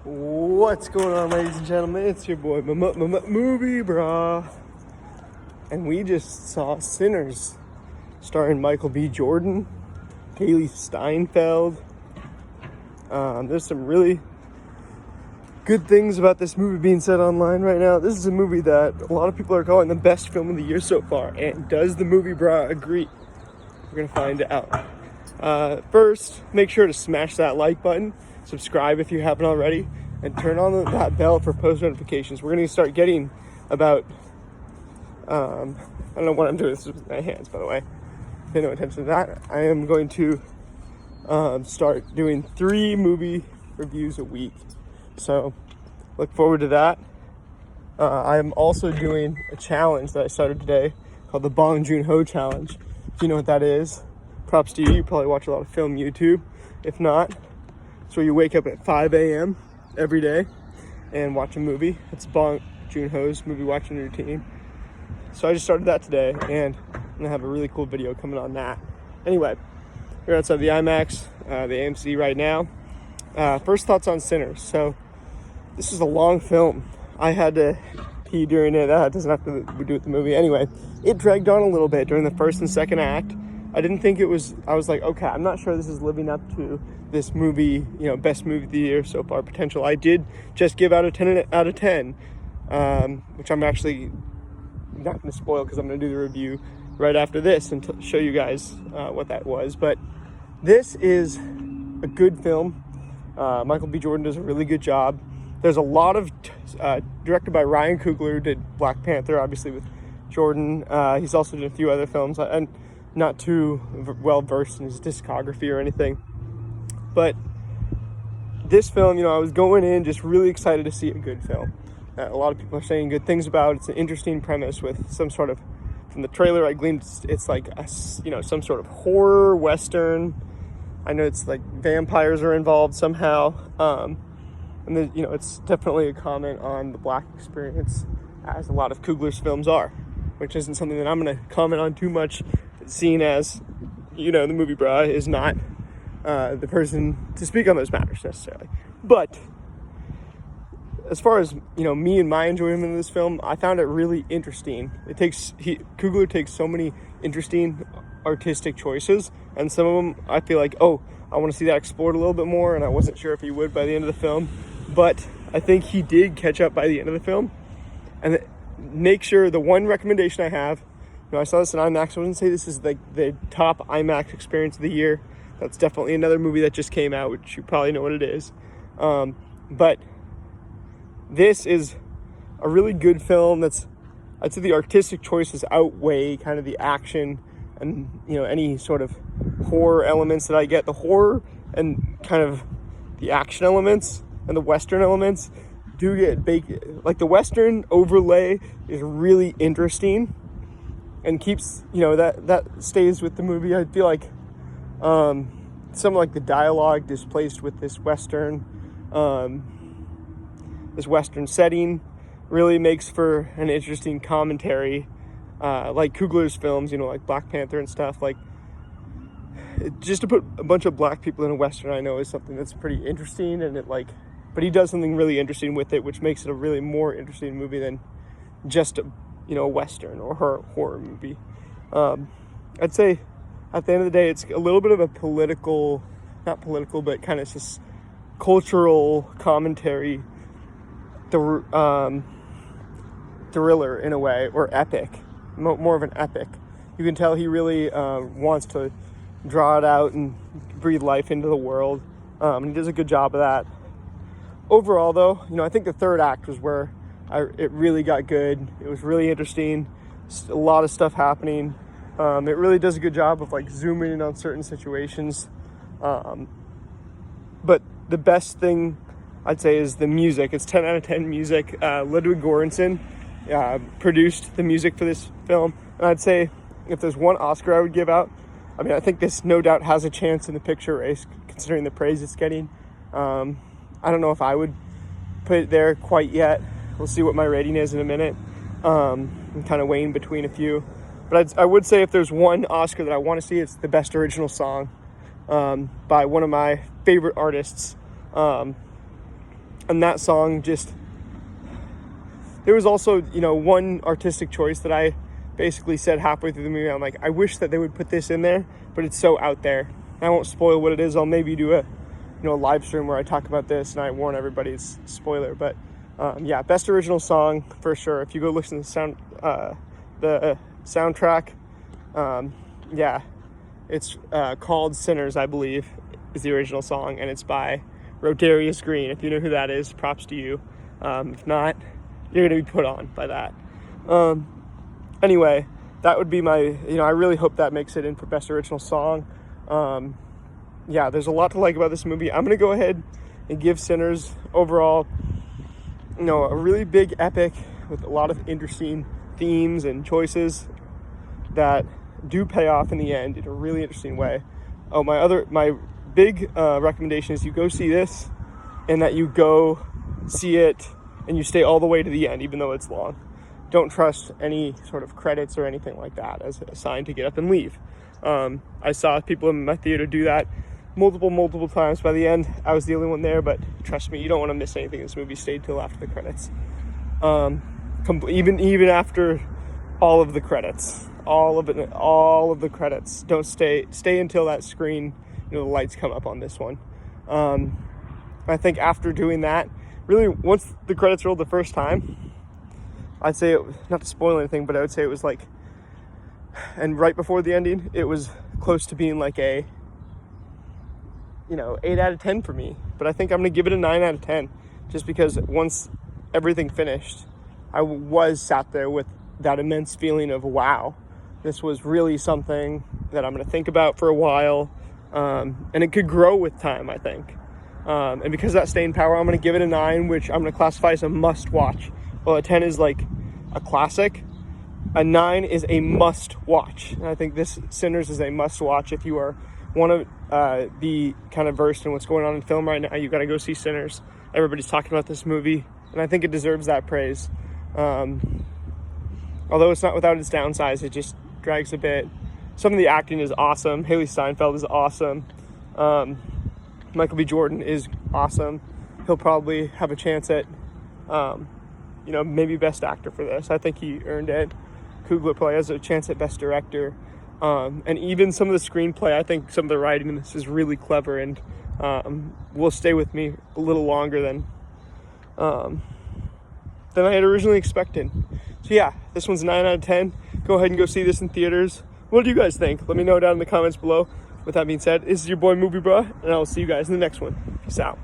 What's going on, ladies and gentlemen? It's your boy Movie Brah, and we just saw Sinners, starring Michael B. Jordan, Haley Steinfeld. There's some really good things about this movie being said online right now. This is a movie that a lot of people are calling the best film of the year so far, and does the Movie Brah agree? We're gonna find out. First, make sure to smash that like button, subscribe if you haven't already, and turn on that bell for post notifications. We're going to start getting about, I don't know what I'm doing this with my hands, by the way. Pay no attention to that. I am going to start doing 3 movie reviews a week. So look forward to that. I am also doing a challenge that I started today called the Bong Joon-ho Challenge. If you know what that is, props to you. You probably watch a lot of film YouTube. If not, it's where you wake up at 5 a.m. every day and watch a movie. It's Bong Joon-ho's movie watching routine. So I just started that today, and I'm gonna have a really cool video coming on that. Anyway, we're outside the IMAX, the AMC right now. First thoughts on Sinners. So this is a long film. I had to pee during it. That doesn't have to do with the movie. Anyway, it dragged on a little bit during the first and second act. I didn't think it was, I was like, okay, I'm not sure this is living up to this movie, best movie of the year so far potential. I did just give out a 10 out of 10, which I'm actually not going to spoil because I'm going to do the review right after this and show you guys what that was. But this is a good film. Michael B. Jordan does a really good job. There's a lot of, directed by Ryan Coogler, who did Black Panther, obviously, with Jordan. He's also done a few other films. And not too well versed in his discography or anything, but this film, I was going in just really excited to see a good film. A lot of people are saying good things about it. It's an interesting premise with some sort of, from the trailer I gleaned, it's like a, some sort of horror western. I know it's like vampires are involved somehow, and then, it's definitely a comment on the Black experience, as a lot of Coogler's films are, which isn't something that I'm going to comment on too much, seeing as, the Movie Brah is not the person to speak on those matters necessarily. But as far as, me and my enjoyment of this film, I found it really interesting. Coogler takes so many interesting artistic choices, and some of them I feel like, I want to see that explored a little bit more, and I wasn't sure if he would by the end of the film, but I think he did catch up by the end of the film. And make sure, the one recommendation I have, I saw this in IMAX. I wouldn't say this is like the top IMAX experience of the year. That's definitely another movie that just came out, which you probably know what it is. But this is a really good film. I'd say the artistic choices outweigh kind of the action and, any sort of horror elements that I get. The horror and kind of the action elements and the Western elements do get baked. Like the Western overlay is really interesting and keeps, that stays with the movie. I feel like some like the dialogue displaced with this Western setting really makes for an interesting commentary, like Coogler's films, like Black Panther and stuff. Like, just to put a bunch of Black people in a Western, I know is something that's pretty interesting, and but he does something really interesting with it, which makes it a really more interesting movie than just a Western or horror movie. I'd say at the end of the day, it's a little bit of a not political, but kind of just cultural commentary, thriller in a way, or epic, more of an epic. You can tell he really wants to draw it out and breathe life into the world. He does a good job of that. Overall, though, I think the third act was where it really got good. It was really interesting. A lot of stuff happening. It really does a good job of like zooming in on certain situations. But the best thing I'd say is the music. It's 10 out of 10 music. Ludwig Göransson produced the music for this film. And I'd say if there's one Oscar I would give out, I think this no doubt has a chance in the picture race, considering the praise it's getting. I don't know if I would put it there quite yet. We'll see what my rating is in a minute. I'm kind of weighing between a few. But I would say if there's one Oscar that I want to see, it's the best original song by one of my favorite artists. And that song just, there was also, you know, one artistic choice that I basically said halfway through the movie. I'm like, I wish that they would put this in there, but it's so out there. I won't spoil what it is. I'll maybe do a, a live stream where I talk about this and I warn everybody it's spoiler. But yeah, best original song for sure. If you go listen to the soundtrack, yeah, it's called Sinners, I believe, is the original song, and it's by Rodarius Green. If you know who that is, props to you. If not, you're gonna be put on by that. Anyway, that would be my, I really hope that makes it in for best original song. Yeah, there's a lot to like about this movie. I'm gonna go ahead and give Sinners overall, a really big epic with a lot of interesting themes and choices that do pay off in the end in a really interesting way. Oh, my big recommendation is you go see this, and that you go see it and you stay all the way to the end, even though it's long. Don't trust any sort of credits or anything like that as a sign to get up and leave. I saw people in my theater do that multiple times. By the end, I was the only one there, but trust me, you don't want to miss anything. This movie stayed till after the credits. Even after all of the credits, all of the credits. Don't stay until that screen, the lights come up on this one. I think after doing that, really, once the credits rolled the first time, I'd say, not to spoil anything, but I would say it was like, and right before the ending, it was close to being like a, 8 out of 10 for me. But I think I'm going to give it a 9 out of 10, just because once everything finished, I was sat there with that immense feeling of, wow, this was really something that I'm going to think about for a while. And it could grow with time, I think. And because of that staying power, I'm going to give it a 9, which I'm going to classify as a must watch. Well, a 10 is like a classic. A 9 is a must watch. And I think this Sinners is a must watch. If you are want to be kind of versed in what's going on in film right now, you got to go see Sinners. Everybody's talking about this movie, and I think it deserves that praise. Although it's not without its downsides, it just drags a bit. Some of the acting is awesome. Haley Steinfeld is awesome. Michael B. Jordan is awesome. He'll probably have a chance at, maybe best actor for this. I think he earned it. Coogler probably has a chance at best director. And even some of the screenplay, I think some of the writing in this is really clever and will stay with me a little longer than I had originally expected. So yeah, this one's 9 out of 10. Go ahead and go see this in theaters. What do you guys think? Let me know down in the comments below. With that being said, this is your boy Movie Bruh, and I'll see you guys in the next one. Peace out.